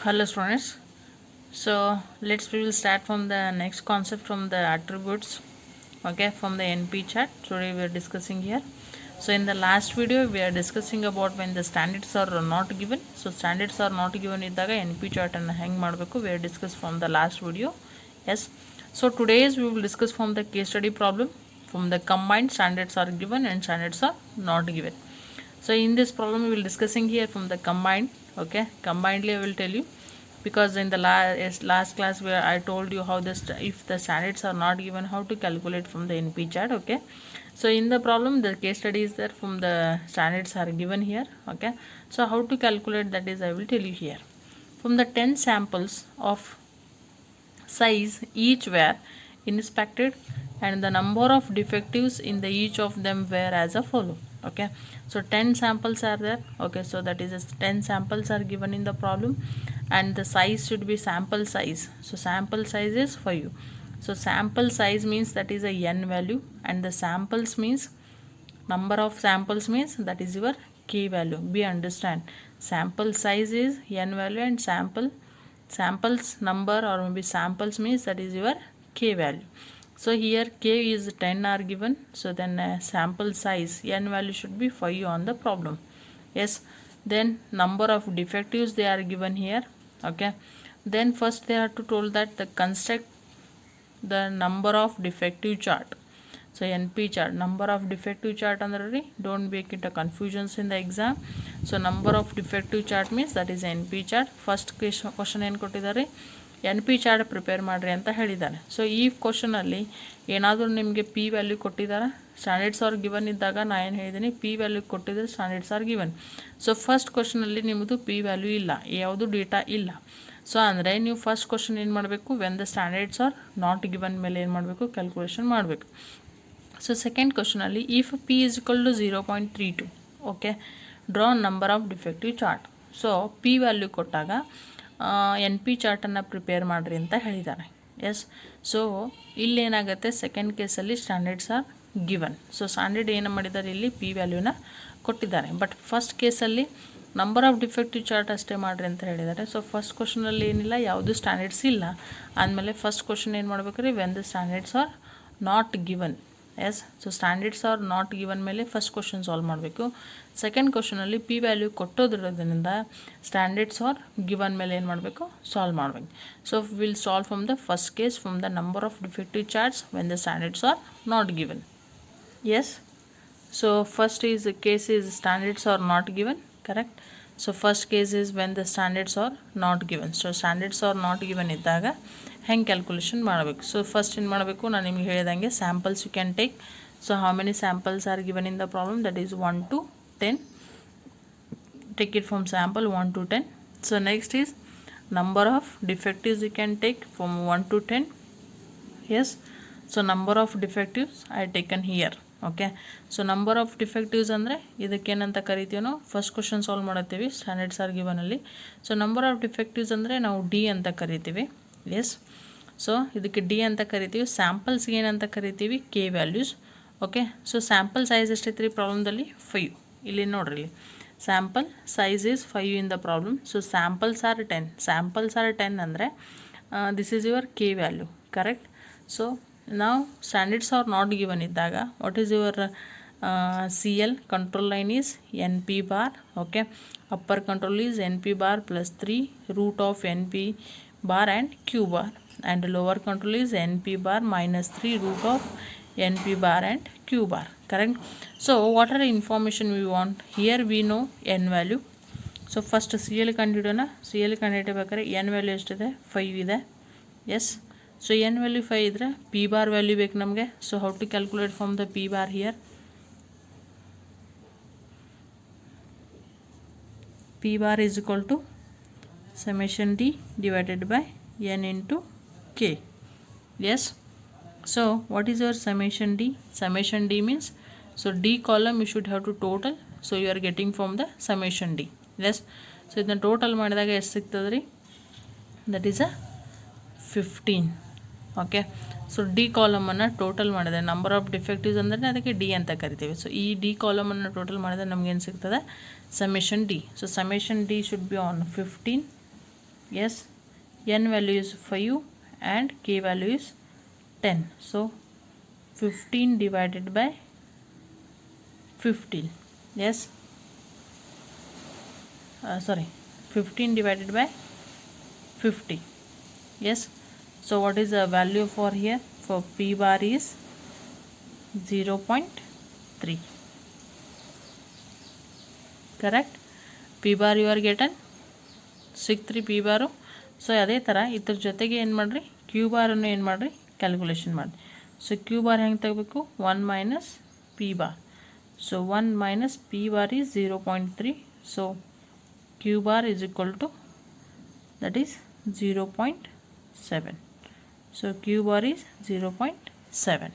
Hello students. So we will start from the next concept from the attributes. Okay, from the NP chart. Today we are discussing here. So in the last video we are discussing about when the standards are not given. So standards are not given idaga NP chart and hang ಮಾಡಬೇಕು. We are discussed from the last video. Yes. So today's we will discuss from the case study problem. From the combined standards are given and standards are not given. So in this problem we will discussing here from the combined. Okay, combinedly I will tell you, because in the last class where I told you how if the standards are not given, how to calculate from the NP chart. Okay, so in the problem the case study is there, from the standards are given here. Okay, so how to calculate, that is I will tell you here. From the 10 samples of size each were inspected and the number of defectives in the each of them were as a follow. Okay, so 10 samples are there. Okay, so that is 10 samples are given in the problem and the size should be sample size. So sample size is 5. So sample size means that is a n value, and the samples means number of samples means that is your k value. Be understand, sample size is n value and samples number or maybe samples means that is your k value. So here k is 10 are given, so then sample size n value should be 5 on the problem. Yes, then number of defectives they are given here. Okay, then first they have to told that the construct the number of defective chart. So NP chart, number of defective chart ಅಂದ್ರೆ don't make it a confusions in the exam. So number of defective chart means that is NP chart. First question ಏನು ಕೊಟ್ಟಿದ್ದಾರೆ, NP chart prepare ಮಾಡಿರಿ ಅಂತ ಹೇಳಿದ್ದಾರೆ. So ಈ ಕ್ವಶನಲ್ಲಿ ಏನಾದರೂ ನಿಮಗೆ ಪಿ ವ್ಯಾಲ್ಯೂ ಕೊಟ್ಟಿದ್ದಾರೆ, ಸ್ಟ್ಯಾಂಡರ್ಡ್ಸ್ ಆರ್ ಗಿವನ್ ಇದ್ದಾಗ ನಾ ಏನು ಹೇಳಿದ್ದೀನಿ, ಪಿ ವ್ಯಾಲ್ಯೂ ಕೊಟ್ಟಿದ್ರೆ standards are given. So first ಕ್ವಶನಲ್ಲಿ ನಿಮ್ಮದು ಪಿ ವ್ಯಾಲ್ಯೂ ಇಲ್ಲ, ಯಾವುದು ಡೇಟಾ ಇಲ್ಲ. ಸೊ ಅಂದರೆ ನೀವು ಫಸ್ಟ್ ಕ್ವಶನ್ ಏನು ಮಾಡಬೇಕು, when the standards are not given ಮೇಲೆ ಏನು ಮಾಡಬೇಕು, ಕ್ಯಾಲ್ಕುಲೇಷನ್ ಮಾಡಬೇಕು. ಸೊ ಸೆಕೆಂಡ್ ಕ್ವಶನಲ್ಲಿ if P is equal to 0.32, okay, draw number of defective chart. So P value ಕೊಟ್ಟಾಗ ಎನ್ ಪಿ ಚಾರ್ಟನ್ನು ಪ್ರಿಪೇರ್ ಮಾಡಿರಿ ಅಂತ ಹೇಳಿದ್ದಾರೆ. ಎಸ್, ಸೊ ಇಲ್ಲೇನಾಗುತ್ತೆ, ಸೆಕೆಂಡ್ ಕೇಸಲ್ಲಿ standards are given. So standard ಏನು ಮಾಡಿದ್ದಾರೆ, ಇಲ್ಲಿ ಪಿ ವ್ಯಾಲ್ಯೂನ ಕೊಟ್ಟಿದ್ದಾರೆ. ಬಟ್ ಫಸ್ಟ್ ಕೇಸಲ್ಲಿ ನಂಬರ್ ಆಫ್ ಡಿಫೆಕ್ಟಿವ್ ಚಾರ್ಟ್ ಅಷ್ಟೇ ಮಾಡಿರಿ ಅಂತ ಹೇಳಿದ್ದಾರೆ. ಸೊ ಫಸ್ಟ್ ಕ್ವಶನಲ್ಲಿ ಏನಿಲ್ಲ, ಯಾವುದು ಸ್ಟ್ಯಾಂಡರ್ಡ್ಸ್ ಇಲ್ಲ. ಆದಮೇಲೆ ಫಸ್ಟ್ ಕ್ವಶನ್ ಏನು ಮಾಡ್ಬೇಕ್ರಿ, when the standards are not given. Yes, so standards are not given ಮೇಲೆ ಫಸ್ಟ್ ಕ್ವಶನ್ ಸಾಲ್ವ್ ಮಾಡಬೇಕು. ಸೆಕೆಂಡ್ ಕ್ವಶನಲ್ಲಿ ಪಿ ವ್ಯಾಲ್ಯೂ ಕೊಟ್ಟೋದ್ರಿಂದ ಸ್ಟ್ಯಾಂಡರ್ಡ್ಸ್ ಆರ್ ಗಿವನ್ ಮೇಲೆ ಏನು ಮಾಡಬೇಕು, ಸಾಲ್ವ್ ಮಾಡಬೇಕು. So will solve from the first case from the number of defective charts when the standards are not given. Yes, so first is case is standards are not given, correct. So first case is when the standards are not given. So standards are not given ಇದ್ದಾಗ ಹೆಂಗೆ calculation ಮಾಡಬೇಕು. So first ಏನು ಮಾಡಬೇಕು, ನಾನು ನಿಮಗೆ ಹೇಳಿದಂಗೆ samples you can take. So how many samples are given in the problem, that is 1 to 10. Take it from sample 1 to 10. So next is number of defectives you can take from 1 to 10. Yes, so number of defectives I taken here. Okay, so number of defectives ಅಂದರೆ ಇದಕ್ಕೇನಂತ ಕರಿತೀವಿ ನಾವು, first question solve ಮಾಡುತ್ತೀವಿ standards are ಗಿವನಲ್ಲಿ. So number of defectives ಅಂದರೆ ನಾವು D ಅಂತ ಕರಿತೀವಿ. ಎಸ್, ಸೊ ಇದಕ್ಕೆ ಡಿ ಅಂತ ಕರಿತೀವಿ. ಸ್ಯಾಂಪಲ್ಸ್ಗೆ ಏನಂತ ಕರಿತೀವಿ, k values. Okay, so sample size ಎಷ್ಟೈತೆ ರೀ ಪ್ರಾಬ್ಲಮ್ದಲ್ಲಿ, 5. ಇಲ್ಲಿ ನೋಡ್ರಿ, ಇಲ್ಲಿ sample size is 5 in the problem. So samples are 10. Samples are 10 ಅಂದರೆ this is your k value, correct. So ನಾವು ಸ್ಟ್ಯಾಂಡರ್ಡ್ಸ್ ಆರ್ ನಾಟ್ ಗಿವನ್ ಇದ್ದಾಗ what is your C L control line is n p bar. Okay, upper control is n p bar plus 3 root of n p bar and q bar, and lower control is np bar minus 3 root of np bar and q bar, correct. So what are the information we want here, we know n value. So first cl ಕಂಡುಹಿಡಿಯೋಣ. cl ಕಂಡುಹಿಡಿಯಬೇಕಾದ್ರೆ n value ಎಷ್ಟಿದೆ, 5 ಇದೆ. Yes, so n value 5 ಇದ್ದರೆ p bar value ಬೇಕು ನಮಗೆ. So how to calculate from the p bar here, p bar is equal to summation d divided by n into k. Yes, so what is your summation d? Summation d means, so d column you should have to total, so you are getting from the summation d. Yes, so ಇದನ್ನ total ಮಾಡಿದಾಗ ಎಷ್ಟು ಸಿಗ್ತದೆ ರೀ, that is 15. Okay, so D ಕಾಲಮನ್ನು total ಮಾಡಿದೆ, number of defectives ಅಂದರೆ ಅದಕ್ಕೆ D ಅಂತ ಕರಿತೀವಿ. ಸೊ ಈ ಡಿ ಕಾಲಮನ್ನು ಟೋಟಲ್ ಮಾಡಿದ್ರೆ ನಮಗೇನು ಸಿಗ್ತದೆ, summation D. So summation D should be on 15. Yes, n value is 5 and k value is 10. So 15 divided by 15. Yes, sorry, 15 divided by 50. Yes, so what is the value for here? For p bar is 0.3. Correct? P bar you are getting 63 p bar. So ಅದೇ ಥರ ಇದ್ರ ಜೊತೆಗೆ ಏನು ಮಾಡಿರಿ, Q ಬಾರನ್ನು ಏನು ಮಾಡಿರಿ, calculation ಮಾಡಿ. So q bar ಹೆಂಗೆ ತೆಗಬೇಕು? 1 minus p bar. So 1 minus p bar is 0.3. So q bar is equal to that is 0.7. So q bar is 0.7.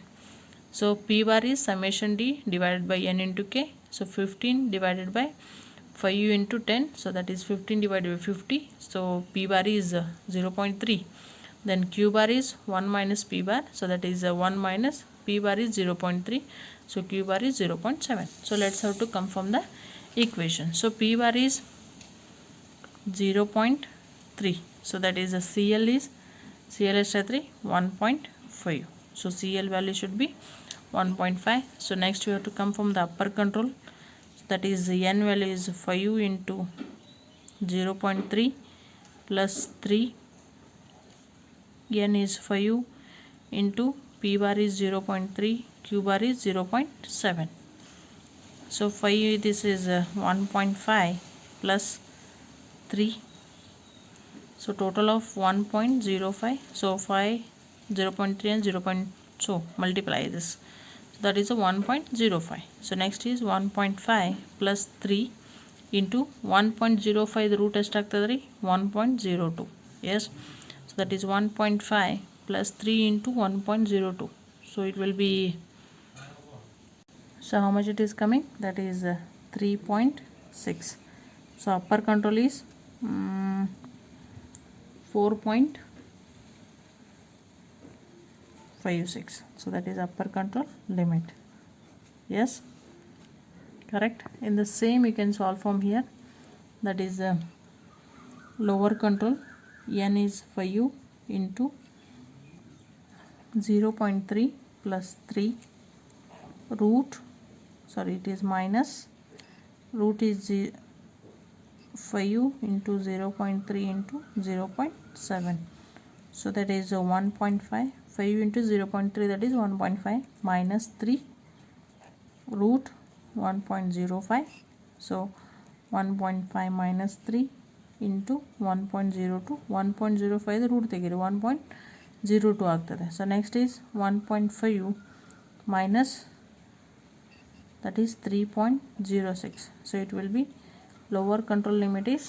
So p bar is summation d divided by n into k. So 15 divided by 5 into 10. So that is 15 divided by 50. So p bar is 0.3. Then q bar is 1 minus p bar. So that is 1 minus p bar is 0.3. So q bar is 0.7. So let's have to come from the equation. So p bar is 0.3. So that is CL is 3 1.5. So CL value should be 1.5. So next we have to come from the upper control. That is n value is 5 into 0.3 plus 3. N is 5 into p bar is 0.3. Q bar is 0.7. So 5, this is 1.5 plus 3. So total of 1.05. So 5, 0.3 and 0. So multiply this. So that is a 1.05. So next is 1.5 plus 3 into 1.05. The root ಎಷ್ಟಾಗ್ತದೆ? 1.02. Yes. So that is 1.5 plus 3 into 1.02. So it will be, so how much it is coming? That is 3.6. So upper control is 4.56. So that is upper control limit. Yes, correct. In the same you can solve from here. That is lower control. N is 5 into 0.3 plus 3 root, sorry it is minus, root is 5 into 0.3 into 0.7. So that is 1.5. 5 into 0.3, that is 1.5 minus 3 root 1.05. So 1.5 minus 3 into 1.02. 1.05 the root ತೆಗೀರಿ, 1.02 ಆಗ್ತದೆ. So next is 1.5 minus, that is 3.06. So it will be lower control limit is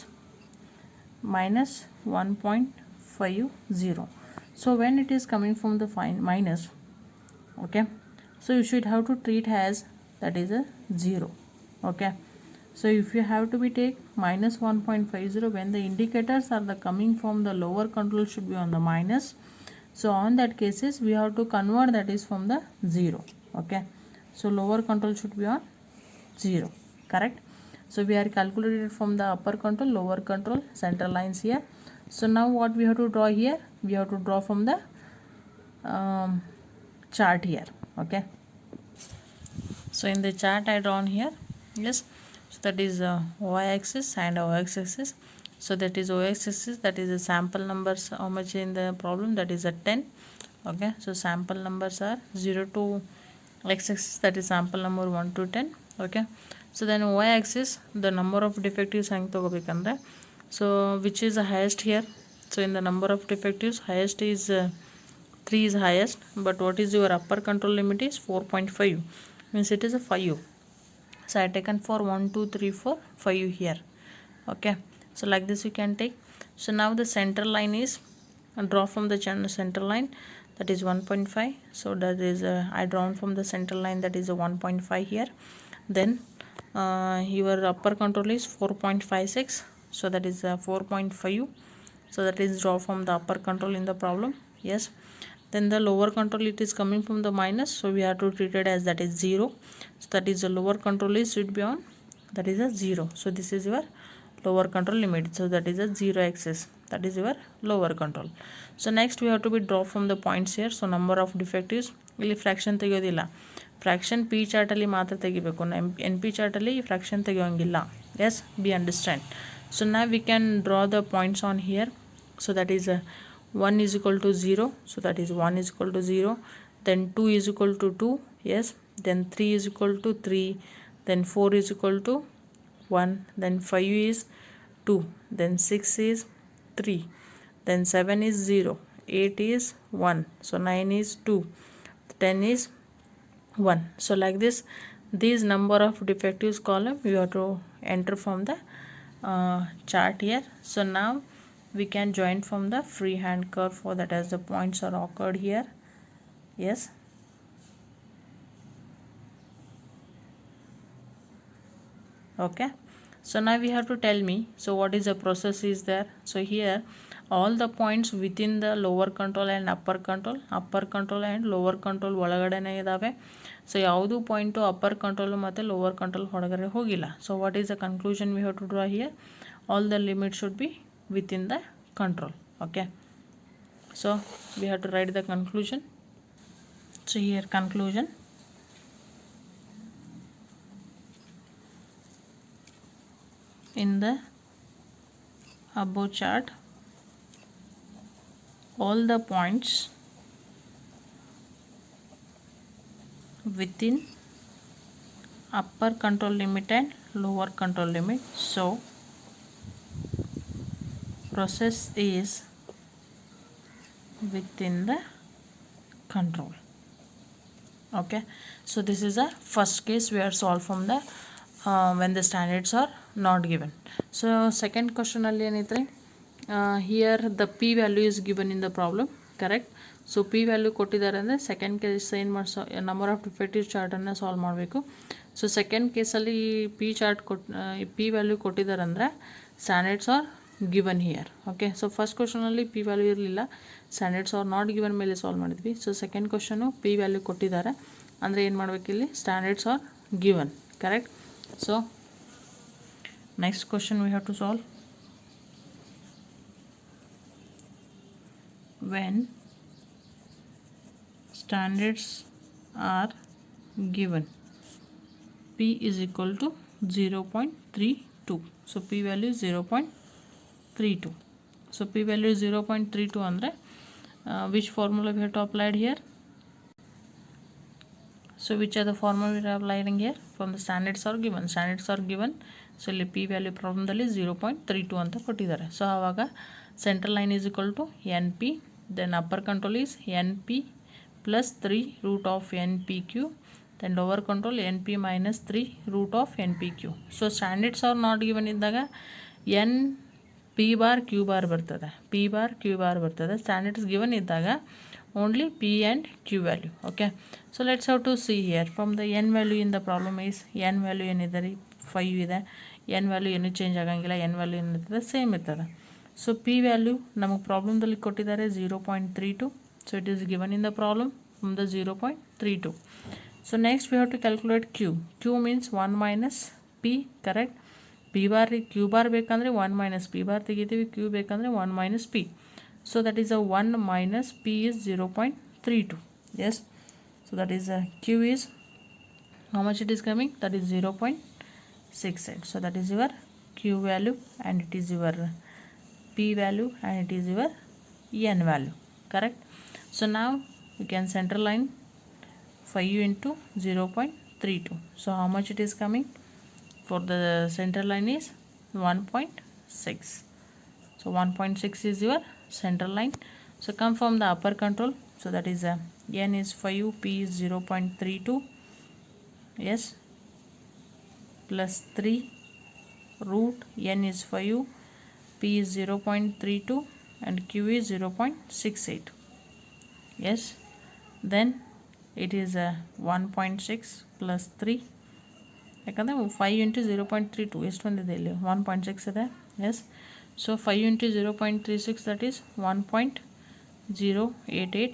minus 1.50. So when it is coming from the minus, okay, so you should have to treat as that is a 0. Okay, so if you have to be take minus 1.50, when the indicators are the coming from the lower control should be on the minus. So on that cases we have to convert that is from the 0. Okay, so lower control should be on 0. Correct. So we are calculated from the upper control, lower control, central lines here. So now what we have to draw here? We have to draw from the chart here. Okay, so in the chart I drawn here. Yes, so that is y-axis and x-axis. So that is y-axis, that is the sample numbers, how much in the problem, that is 10. Okay, so sample numbers are 0 to x-axis, that is sample number 1 to 10. Okay, so then y-axis, the number of defectives ಹೆಂಗೆ ತಗೋಬೇಕಂದ್ರೆ, so which is the highest here? So in the number of defectives, highest is 3 is highest, but what is your upper control limit is 4.5, means it is a 5. So I taken for 1 2 3 4 5 here. Okay, so like this you can take. So now the center line is draw from the center line, that is 1.5. So that is I drawn from the center line, that is a 1.5 here. Then your upper control is 4.56. So that is 4.5. So that is draw from the upper control in the problem. Yes, then the lower control, it is coming from the minus, so we have to treat it as that is 0. So that is the lower control is should be on, that is a 0. So this is your lower control limit. So that is a 0 axis, that is your lower control. So next we have to be draw from the points here. So number of defectives, ಇಲ್ಲಿ fraction ತೆಗೆಯೋದಿಲ್ಲ, fraction P ಚಾರ್ಟಲ್ಲಿ ಮಾತ್ರ ತೆಗಿಬೇಕು, N P ಚಾರ್ಟಲ್ಲಿ fraction ತೆಗೆಯೋಂಗಿಲ್ಲ. Yes, be understand. So ನಾವು we can draw the points on here. So that is 1 is equal to 0, so that is 1 is equal to 0, then 2 is equal to 2, yes, then 3 is equal to 3, then 4 is equal to 1, then 5 is 2, then 6 is 3, then 7 is 0, 8 is 1, so 9 is 2, 10 is 1. So like this, these number of defectives column you have to enter from the chart here. So now we can join from the freehand curve for that, as the points are occurred here. Yes, okay. So now we have to tell me, so what is the process is there. So here all the points within the lower control and upper control and lower control ಒಳಗಡೆನೇ ಇದಾವೆ. So ಯಾವುದು point upper control ಮತ್ತು lower control ಹೊರಗಡೆ ಹೋಗಿಲ್ಲ. So what is the conclusion we have to draw here? All the limit should be within the control. Okay, so we have to write the conclusion. So here conclusion, in the above chart all the points within upper control limit and lower control limit. So process is within the control. Okay, so this is a first case we are solved from the when the standards are not given. So second question alli enitre, here the p value is given in the problem, correct? So p value ಕೊಟ್ಟಿದ್ದಾರೆ ಅಂದರೆ second case ಏನು ಮಾಡಿಸೋ number of defective ಚಾರ್ಟನ್ನು solve ಮಾಡಬೇಕು. So second ಕೇಸಲ್ಲಿ P chart P value ಕೊಟ್ಟಿದ್ದಾರೆ ಅಂದರೆ standards are given here. Okay, so first ಕ್ವಶನಲ್ಲಿ ಪಿ ವ್ಯಾಲ್ಯೂ ಇರಲಿಲ್ಲ, ಸ್ಟ್ಯಾಂಡರ್ಡ್ಸ್ ಆರ್ ನಾಟ್ ಗಿವನ್ ಮೇಲೆ ಸಾಲ್ವ್ ಮಾಡಿದ್ವಿ. So second question P value ಕೊಟ್ಟಿದ್ದಾರೆ ಅಂದರೆ ಏನು ಮಾಡಬೇಕಿಲ್ಲಿ, standards are given, correct? So next question we have to solve. When standards are given, p is equal to 0.32. So p value is 0.32. So p value is 0.32 andre which formula we have to apply here? So which are the formula we are applying here? From the standards are given, so ಇಲ್ಲಿ p value ಪ್ರಾಬ್ಲಮ್ದಲ್ಲಿ 0.32 ಅಂತ ಕೊಟ್ಟಿದ್ದಾರೆ. So ಆವಾಗ central line is equal to np, then upper control is np plus 3 root of npq, then lower control np minus 3 root of npq. So standards are not given ಇದ್ದಾಗ n p bar q bar ಬರ್ತದೆ, p bar q bar ಬರ್ತದೆ. Standards given ಇದ್ದಾಗ only p and q value. Okay, so let's have to see here from the n value in the problem is n value ಏನಿದೆ ರೀ 5 ಇದೆ, n value ಏನು change ಆಗಂಗಿಲ್ಲ, n value ಏನಿರ್ತದೆ same ಇರ್ತದೆ. So P value ನಮಗೆ ಪ್ರಾಬ್ಲಮ್ದಲ್ಲಿ ಕೊಟ್ಟಿದ್ದಾರೆ 0.32. So it is given in the problem from the 0.32. So next we have to calculate q. Q means 1 minus p, correct? P bar q bar ಬೇಕಂದರೆ 1 minus p bar ತೆಗಿತೀವಿ, q ಬೇಕಂದರೆ 1 minus p. So that is a 1 minus p is 0.32. Yes, so that is Q is how much it is coming? That is 0.68. So that is your q value and it is your p value and it is your n value, correct? So now we can center line 5 into 0.32. So how much it is coming? For the center line is 1.6. So 1.6 is your center line. So come from the upper control. So that is n is 5, p is 0.32. Yes, plus 3 root n is 5, p is 0.32 and q is 0.68. Yes, then it is 1.6 plus 3 ಯಾಕಂದರೆ 5 into 0.32 ಎಷ್ಟು ಬಂದಿದೆ ಇಲ್ಲಿ 1.6 ಇದೆ. Yes, so 5 into 0.36 that is 1.088.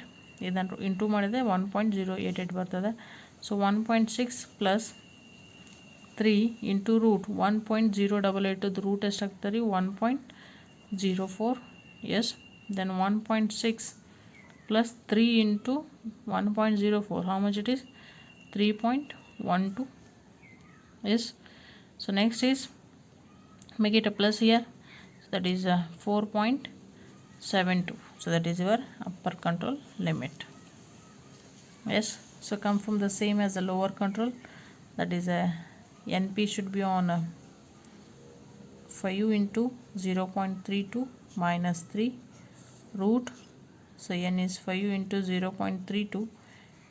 ಇದನ್ನು into ಮಾಡಿದರೆ 1.088 ಬರ್ತದೆ. So 1.6 plus 3 into root 1.088 root ಎಷ್ಟಾಗ್ತದೆ ರೀ 1.04 yes then 1.6 plus 3 into 1.04 how much it is 3.12 yes so next is make it a plus here so that is 4.72 so that is your upper control limit yes so come from the same as the lower control that is a NP should be on 5 into 0.32 minus 3 root so n is 5 into 0.32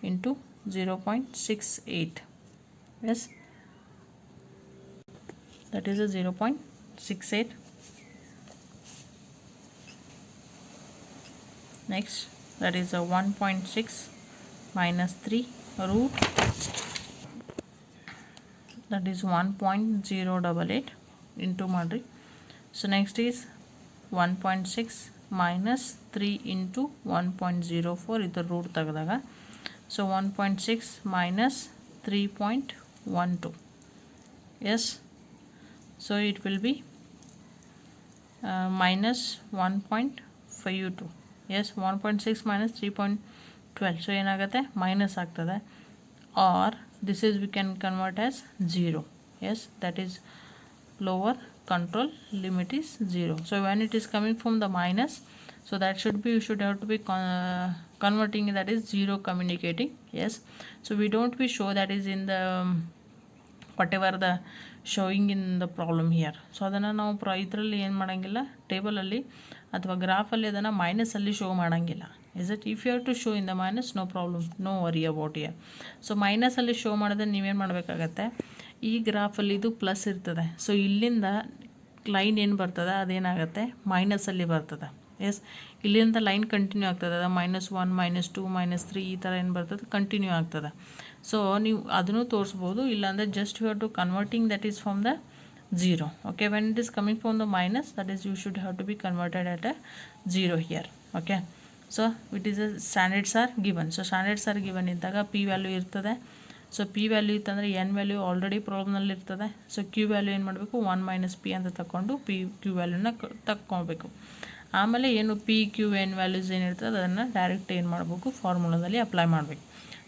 into 0.68 yes that is a 0.68 next that is a 1.6 minus 3 root that is 1.088 into madri so next is 1.6 minus 3 into 1.04 ಇದು root ತೆಗೆದಾಗ so 1.6 minus 3.12 yes so it will be minus 1.52 yes 1.6 minus 3.12 so ಏನಾಗುತ್ತೆ minus ಆಗ್ತದೆ or this is we can convert as 0 yes that is lower control limit is 0 so when it is coming from the minus so that should be you should have to be converting that is 0 communicating yes so we don't be show that is in the whatever the showing in the problem here so ಅದನ್ನು ನಾವು ಇದರಲ್ಲಿ ಏನು ಮಾಡೋಂಗಿಲ್ಲ ಟೇಬಲಲ್ಲಿ ಅಥವಾ ಗ್ರಾಫಲ್ಲಿ ಅದನ್ನು ಮೈನಸಲ್ಲಿ show ಮಾಡೋಂಗಿಲ್ಲ is it if you have to show in the minus no problem no worry about here so ಮೈನಸಲ್ಲಿ show ಮಾಡಿದ್ರೆ ನೀವೇನು ಮಾಡಬೇಕಾಗತ್ತೆ ಈ ಗ್ರಾಫಲ್ಲಿ ಇದು ಪ್ಲಸ್ ಇರ್ತದೆ ಸೊ ಇಲ್ಲಿಂದ ಲೈನ್ ಏನು ಬರ್ತದೆ ಅದೇನಾಗುತ್ತೆ ಮೈನಸಲ್ಲಿ ಬರ್ತದೆ ಎಸ್ ಇಲ್ಲಿಂದ ಲೈನ್ ಕಂಟಿನ್ಯೂ ಆಗ್ತದೆ ಅದು -1 -2 -3 ಈ ಥರ ಏನು ಬರ್ತದೆ ಕಂಟಿನ್ಯೂ ಆಗ್ತದೆ ಸೊ ನೀವು ಅದನ್ನು ತೋರಿಸ್ಬೋದು ಇಲ್ಲಾಂದರೆ just you have to converting that is from the 0 okay when it is coming from the minus that is you should have to be converted at a 0 here okay so it is a standards are given so standards are given ಇದ್ದಾಗ p value ಇರ್ತದೆ so P value ಇತ್ತಂದರೆ N value already ಪ್ರಾಬ್ಲಮ್ನಲ್ಲಿ ಇರ್ತದೆ so Q value ಏನು ಮಾಡಬೇಕು 1 minus P ಅಂತ ತಗೊಂಡು P Q ವ್ಯಾಲ್ಯೂನ ತಕ್ಕೊಬೇಕು ಆಮೇಲೆ ಏನು ಪಿ ಕ್ಯೂ ಎನ್ ವ್ಯಾಲ್ಯೂಸ್ ಏನಿರ್ತದೆ ಅದನ್ನು ಡೈರೆಕ್ಟ್ ಏನು ಮಾಡಬೇಕು ಫಾರ್ಮುಲಾದಲ್ಲಿ ಅಪ್ಲೈ ಮಾಡಬೇಕು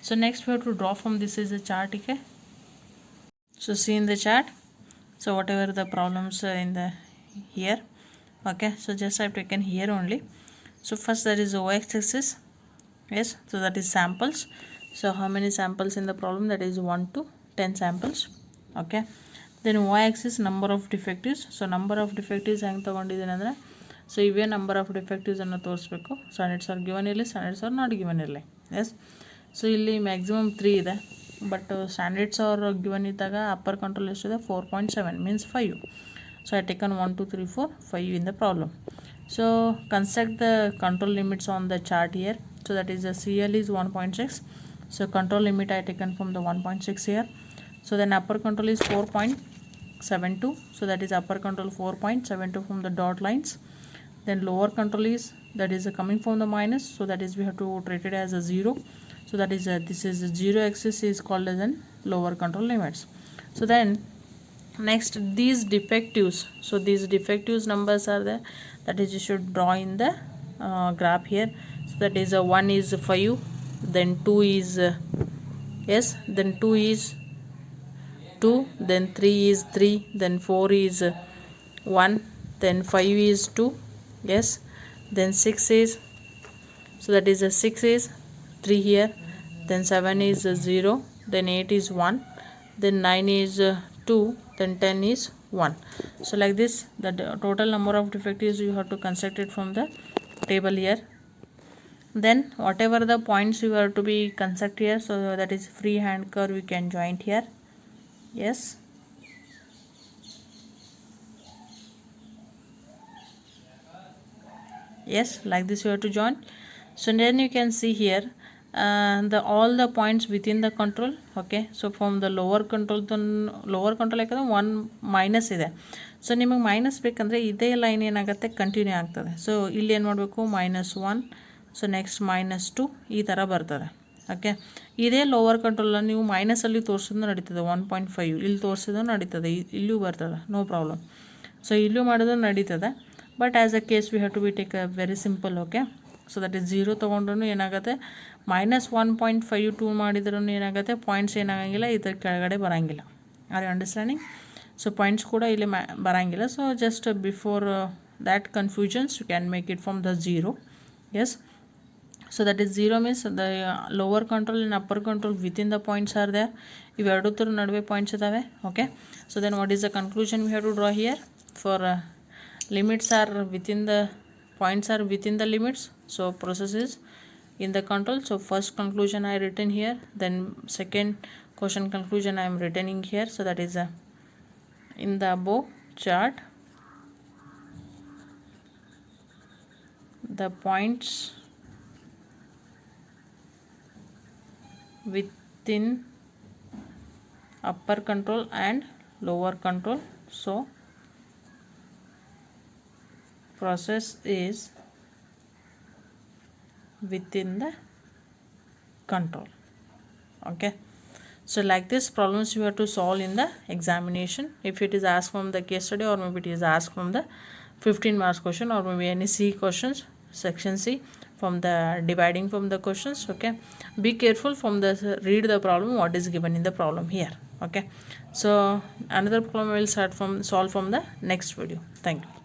so next we have to draw from this is a chart okay so see in the chart so whatever the problems in the here okay so just I have taken here only so first there is a y-axis yes so that is samples so how many samples in the problem that is 1 to 10 samples okay then y-axis number of defectives so number of defectives ಹೆಂಗೆ ತಗೊಂಡಿದ್ದೀನಿ ಅಂದರೆ so ಇವೇ number of defectives ಅನ್ನು ತೋರಿಸ್ಬೇಕು standards are given ಇರಲಿ standards are not given ಇರಲಿ S so ಇಲ್ಲಿ maximum 3 ಇದೆ ಬಟ್ ಸ್ಟ್ಯಾಂಡರ್ಡ್ಸ್ ಆರ್ ಗಿವನ್ ಇದ್ದಾಗ ಅಪ್ಪರ್ ಕಂಟ್ರೋಲ್ ಎಷ್ಟಿದೆ 4.7 means 5 so I taken 1 2 3 4 5 in the problem so construct the control limits on the chart here so that is the CL is 1.6 so control limit I taken from the 1.6 here so then upper control is 4.72 so that is upper control 4.72 from the dot lines then lower control is that is coming from the minus so that is we have to treat it as a 0 so that is this is 0 axis is called as an lower control limits so then next these defectives so these defectives numbers are there that is you should draw in the graph here so that is 1 is 5 then 2 is yes then 2 is 2 then 3 is 3 then 4 is 1 then 5 is 2 yes then 6 is so that is 6 is 3 here then 7 is 0 then 8 is 1 then 9 is 2 then 10 is 1 so like this the total number of defectives you have to construct it from the table here then whatever the points you have to be construct here so that is free hand curve we can join here yes yes like this you have to join so then you can see here the all the points within the control okay so from the lower control ಯಾಕಂದರೆ 1 minus ಇದೆ so ನಿಮಗೆ minus ಬೇಕಂದರೆ ಇದೇ line ಏನಾಗುತ್ತೆ continue ಆಗ್ತದೆ so ಇಲ್ಲಿ ಏನು ಮಾಡಬೇಕು -1 ಸೊ ನೆಕ್ಸ್ಟ್ -2 ಈ ಥರ ಬರ್ತದೆ ಓಕೆ. ಇದೇ ಲೋವರ್ ಕಂಟ್ರೋಲ್ ನೀವು ಮೈನಸಲ್ಲಿ ತೋರಿಸಿದ್ರು ನಡೀತದೆ 1.5, ಇಲ್ಲಿ ತೋರಿಸಿದ್ರು ನಡೀತದೆ, ಇಲ್ಲೂ ಬರ್ತದೆ, ನೋ ಪ್ರಾಬ್ಲಮ್. ಸೊ ಇಲ್ಲೂ ಮಾಡಿದ್ರೆ ನಡೀತದೆ, but as a case we have to be take a very simple. Okay. So that is 0 ತೊಗೊಂಡ್ರೂ ಏನಾಗುತ್ತೆ, -1.52 ಮಾಡಿದ್ರೂ ಏನಾಗುತ್ತೆ, ಪಾಯಿಂಟ್ಸ್ ಏನಾಗಂಗಿಲ್ಲ, ಇದರ ಕೆಳಗಡೆ ಬರೋಂಗಿಲ್ಲ. Are you understanding? So points ಕೂಡ ಇಲ್ಲಿ ಬರೋಂಗಿಲ್ಲ. So just before that confusions you can make it from the 0. Yes. So that is 0 means the lower control and upper control within the points are there. ಇವೆರಡರ ನಡುವೆ points ಇದ್ದಾವೆ. Okay. So then what is the conclusion we have to draw here? For limits are within the points are within the limits, so process is in the control. So first conclusion I written here, then second question conclusion I am writing here. So that is in the above chart the points within upper control and lower control. So process is within the control. Okay. So like this problems you have to solve in the examination. If it is asked from the case study, or maybe it is asked from the 15 marks question, or maybe any C questions, section C, from the dividing from the questions. Okay. Be careful from the read the problem what is given in the problem here. Okay. So another problem I will solve from the next video. Thank you.